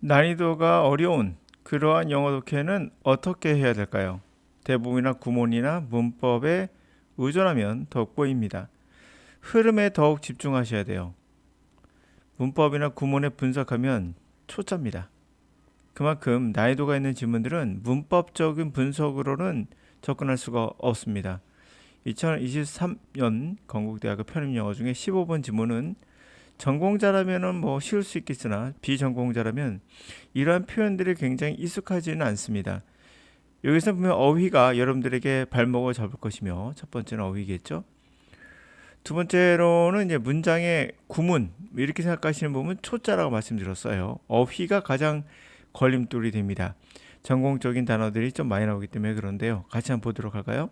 난이도가 어려운 그러한 영어 독해는 어떻게 해야 될까요? 대부분이나 구문이나 문법에 의존하면 더욱 꼬입니다. 흐름에 더욱 집중하셔야 돼요. 문법이나 구문에 분석하면 초짜입니다. 그만큼 난이도가 있는 지문들은 문법적인 분석으로는 접근할 수가 없습니다. 2023년 건국대학교 편입영어 중에 15번 지문은 전공자라면 뭐 쉬울 수 있겠으나 비전공자라면 이러한 표현들이 굉장히 익숙하지는 않습니다. 여기서 보면 어휘가 여러분들에게 발목을 잡을 것이며 첫 번째는 어휘겠죠. 두 번째로는 이제 문장의 구문 이렇게 생각하시는 부분은 초짜라고 말씀드렸어요. 어휘가 가장 걸림돌이 됩니다. 전공적인 단어들이 좀 많이 나오기 때문에 그런데요. 같이 한번 보도록 할까요?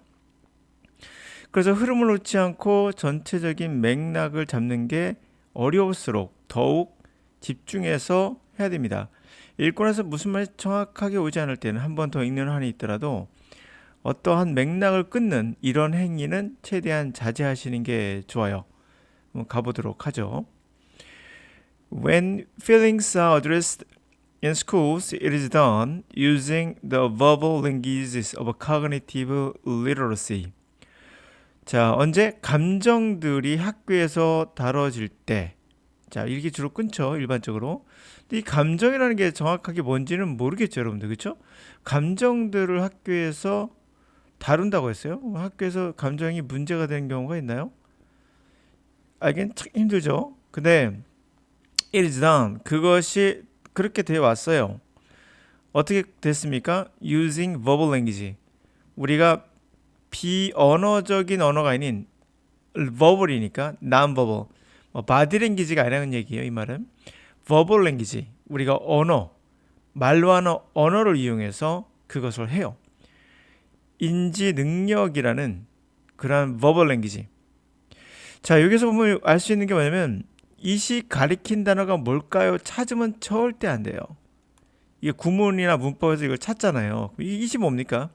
그래서 흐름을 놓지 않고 전체적인 맥락을 잡는 게 어려울수록 더욱 집중해서 해야 됩니다. 읽고 나서 무슨 말이 정확하게 오지 않을 때는 한 번 더 읽는 한이 있더라도 어떠한 맥락을 끊는 이런 행위는 최대한 자제하시는 게 좋아요. 한번 가보도록 하죠. When feelings are addressed in schools, it is done using the verbal languages of cognitive literacy. 자, 언제 감정들이 학교에서 다뤄질 때, 자, 이렇게 주로 끊죠, 일반적으로. 근데 이 감정이라는 게 정확하게 뭔지는 모르겠죠, 여러분들, 그렇죠? 감정들을 학교에서 다룬다고 했어요. 학교에서 감정이 문제가 되는 경우가 있나요? 알긴 참 힘들죠. 근데 it is done. 그것이 그렇게 되어 왔어요. 어떻게 됐습니까? Using verbal language. 우리가 비언어적인 언어가 아닌 verbal이니까 non-verbal. body language가 아니라는 얘기예요. 이 말은 verbal language. 우리가 언어, 말로 하는 언어를 이용해서 그것을 해요. 인지 능력이라는 그러한 verbal language. 자, 여기서 보면 알 수 있는 게 뭐냐면 이시 가리킨 단어가 뭘까요? 찾으면 절대 안 돼요. 이게 구문이나 문법에서 이걸 찾잖아요. 이시 뭡니까?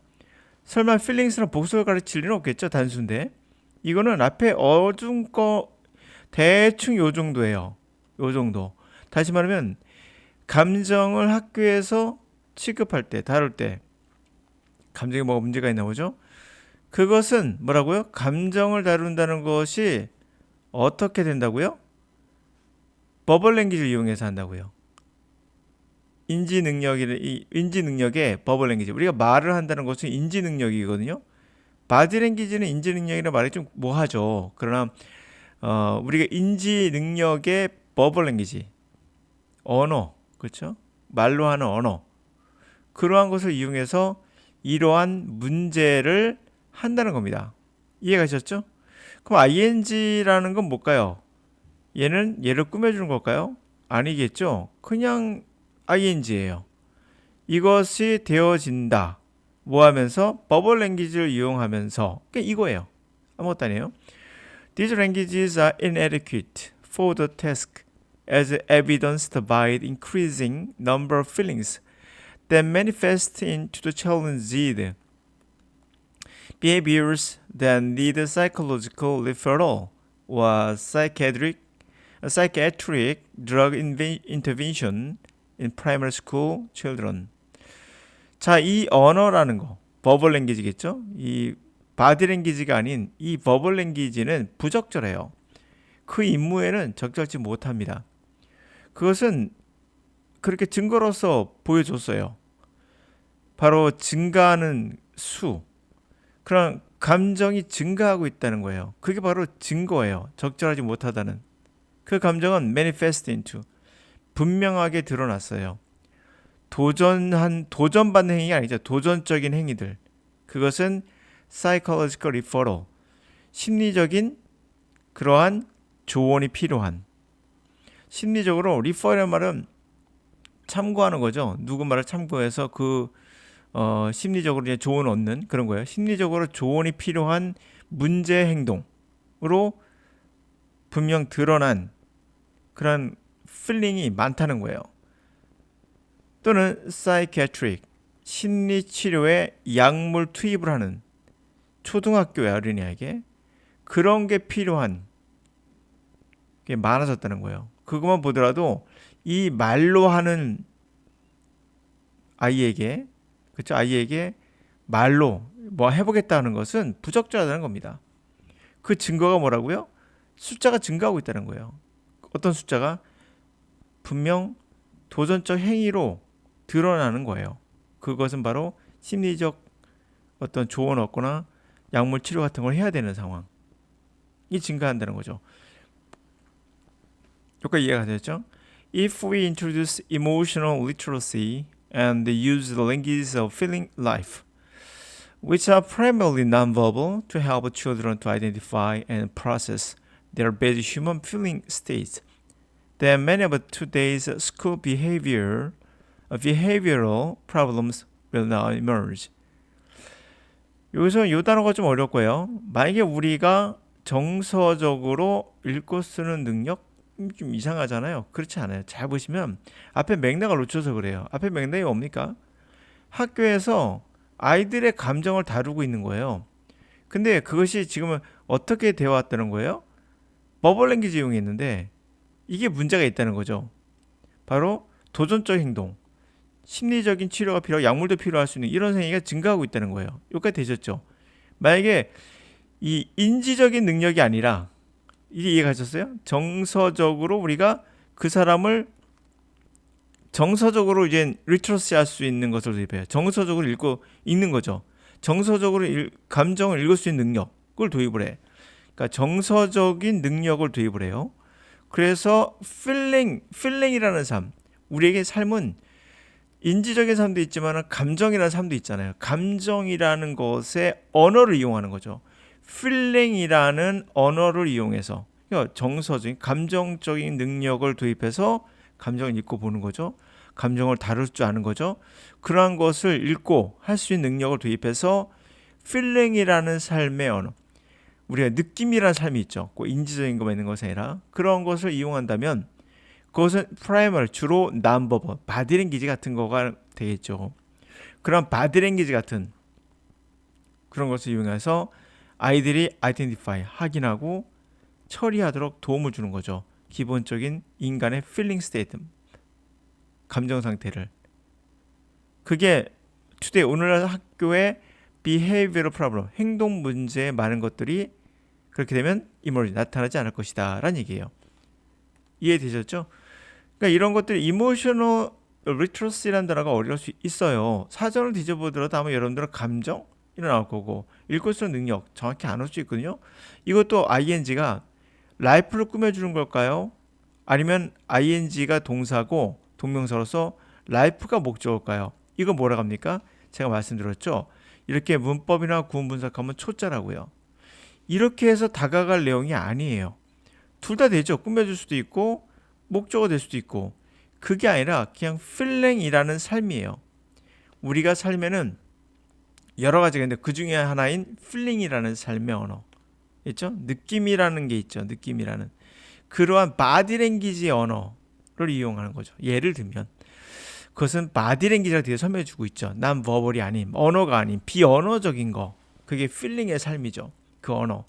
설마 feelings나 복수를 가르칠 일은 없겠죠? 단수인데. 이거는 앞에 어준 거 대충 요 정도예요. 요 정도. 다시 말하면 감정을 학교에서 취급할 때, 다룰 때 감정에 뭐가 문제가 있나 보죠? 그것은 뭐라고요? 감정을 다룬다는 것이 어떻게 된다고요? 버벌 랭귀지를 이용해서 한다고요. 인지 능력의 버벌 랭귀지. 우리가 말을 한다는 것은 인지 능력이거든요. 바디 랭귀지는 인지 능력이라 말이 좀 뭐하죠. 그러나 우리가 인지 능력의 버벌 랭귀지, 언어, 그렇죠? 말로 하는 언어, 그러한 것을 이용해서 이러한 문제를 한다는 겁니다. 이해가셨죠? 그럼 ing라는 건 뭘까요? 얘는 얘를 꾸며주는 걸까요? 아니겠죠? 그냥 ing예요. 이것이 되어진다. 뭐 하면서? 버벌 랭귀지를 이용하면서. 그러니까 이거예요. 아무것도 아니에요. These languages are inadequate for the task as evidenced by the increasing number of feelings that manifest into the challenged behaviors that need psychological referral or psychiatric drug intervention in primary school children. 자, 이 언어라는 거, 버벌 랭귀지겠죠? 이 바디 랭귀지가 아닌 이 버벌 랭귀지는 부적절해요. 그 임무에는 적절치 못합니다. 그것은 그렇게 증거로서 보여줬어요. 바로 증가하는 수, 그런 감정이 증가하고 있다는 거예요. 그게 바로 증거예요. 적절하지 못하다는. 그 감정은 manifest into, 분명하게 드러났어요. 도전받는 행위가 아니죠. 도전적인 행위들. 그것은 psychological referral, 심리적인 그러한 조언이 필요한. 심리적으로 refer이라는 말은 참고하는 거죠. 누구 말을 참고해서 그 심리적으로 이제 조언을 얻는 그런 거예요. 심리적으로 조언이 필요한 문제 행동으로 분명 드러난 그런 필링이 많다는 거예요. 또는 psychiatric, 심리치료에 약물 투입을 하는 초등학교의 어린이에게 그런 게 필요한 게 많아졌다는 거예요. 그것만 보더라도 이 말로 하는 아이에게, 그렇죠? 아이에게 말로 뭐 해보겠다는 것은 부적절하다는 겁니다. 그 증거가 뭐라고요? 숫자가 증가하고 있다는 거예요. 어떤 숫자가 분명 도전적 행위로 드러나는 거예요. 그것은 바로 심리적 어떤 조언을 얻거나 약물 치료 같은 걸 해야 되는 상황이 증가한다는 거죠. 여기까지 이해가 되죠? If we introduce emotional literacy and use the language of feeling life, which are primarily nonverbal, to help children to identify and process their basic human feeling states, then many of today's school behavioral problems will not emerge. 여기서 이 단어가 좀 어렵고요. 만약에 우리가 정서적으로 읽고 쓰는 능력 좀 이상하잖아요. 그렇지 않아요. 잘 보시면 앞에 맥락을 놓쳐서 그래요. 앞에 맥락이 뭡니까? 학교에서 아이들의 감정을 다루고 있는 거예요. 근데 그것이 지금은 어떻게 되어 왔다는 거예요? 버벌 랭귀지 이용했는데 이게 문제가 있다는 거죠. 바로 도전적 행동, 심리적인 치료가 필요하고 약물도 필요할 수 있는 이런 행위가 증가하고 있다는 거예요. 여기까지 되셨죠? 만약에 이 인지적인 능력이 아니라 이게 이해가셨어요? 정서적으로 우리가 그 사람을 정서적으로 이제 리트러시 할 수 있는 것을 도입해요. 정서적으로 읽는 거죠. 정서적으로 감정을 읽을 수 있는 능력을 도입을 해. 그러니까 정서적인 능력을 도입을 해요. 그래서 필링이라는 삶. 우리에게 삶은 인지적인 삶도 있지만 감정이라는 삶도 있잖아요. 감정이라는 것의 언어를 이용하는 거죠. 필링이라는 언어를 이용해서 그러니까 정서적인 감정적인 능력을 도입해서 감정을 읽고 보는 거죠. 감정을 다룰 줄 아는 거죠. 그러한 것을 읽고 할 수 있는 능력을 도입해서 필링이라는 삶의 언어, 우리가 느낌이라는 삶이 있죠. 꼭 인지적인 것만 있는 것이 아니라 그런 것을 이용한다면 그것은 프라이머리 주로 난버버 바디랭귀지 같은 거가 되겠죠. 그런 바디랭귀지 같은 그런 것을 이용해서 아이들이 아이덴티파이 확인하고 처리하도록 도움을 주는 거죠. 기본적인 인간의 feeling state, 감정 상태를. 그게 today 오늘날 학교의 behavioral problem, 행동 문제에 많은 것들이 그렇게 되면 emerge, 나타나지 않을 것이다 라는 얘기예요. 이해되셨죠? 그러니까 이런 것들이 emotional literacy라는 단어가 어려울 수 있어요. 사전을 뒤져보더라도 아마 여러분들은 감정 일어날 거고 읽고 쓰는 능력 정확히 안 올 수 있거든요. 이것도 ing가 life를 꾸며주는 걸까요? 아니면 ing가 동사고 동명사로서 life가 목적일까요? 이거 뭐라고 합니까? 제가 말씀드렸죠. 이렇게 문법이나 구문 분석하면 초짜라고요. 이렇게 해서 다가갈 내용이 아니에요. 둘 다 되죠. 꾸며줄 수도 있고 목적어 될 수도 있고 그게 아니라 그냥 필링이라는 삶이에요. 우리가 살면은 여러 가지가 있는데 그 중에 하나인 필링이라는 삶의 언어 있죠? 느낌이라는 게 있죠. 느낌이라는 그러한 바디랭귀지 언어를 이용하는 거죠. 예를 들면 그것은 바디랭귀지가 되게 설명해주고 있죠. 난 버벌이 아닌 언어가 아닌 비언어적인 거 그게 필링의 삶이죠. 그 언어.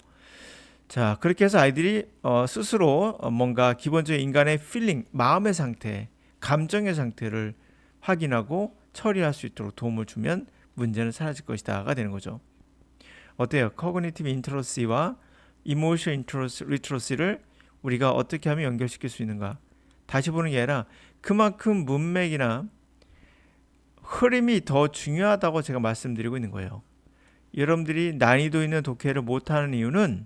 자 그렇게 해서 아이들이 스스로 뭔가 기본적인 인간의 필링, 마음의 상태, 감정의 상태를 확인하고 처리할 수 있도록 도움을 주면 문제는 사라질 것이다가 되는 거죠. 어때요? Cognitive Literacy와 Emotional Literacy를 우리가 어떻게 하면 연결시킬 수 있는가? 다시 보는 게 아니라 그만큼 문맥이나 흐름이 더 중요하다고 제가 말씀드리고 있는 거예요. 여러분들이 난이도 있는 독해를 못하는 이유는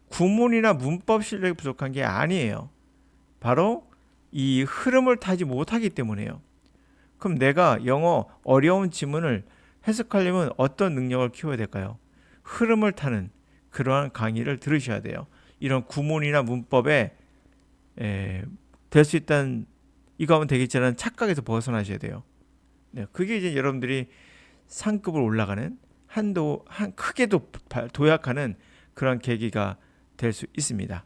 구문이나 문법 실력이 부족한 게 아니에요. 바로 이 흐름을 타지 못하기 때문에요. 그럼 내가 영어 어려운 지문을 해석하려면 어떤 능력을 키워야 될까요? 흐름을 타는 그러한 강의를 들으셔야 돼요. 이런 구문이나 문법에 될 수 있다는 이거 하면 되겠지라는 착각에서 벗어나셔야 돼요. 네, 그게 이제 여러분들이 상급을 올라가는 크게도 도약하는 그런 계기가 될 수 있습니다.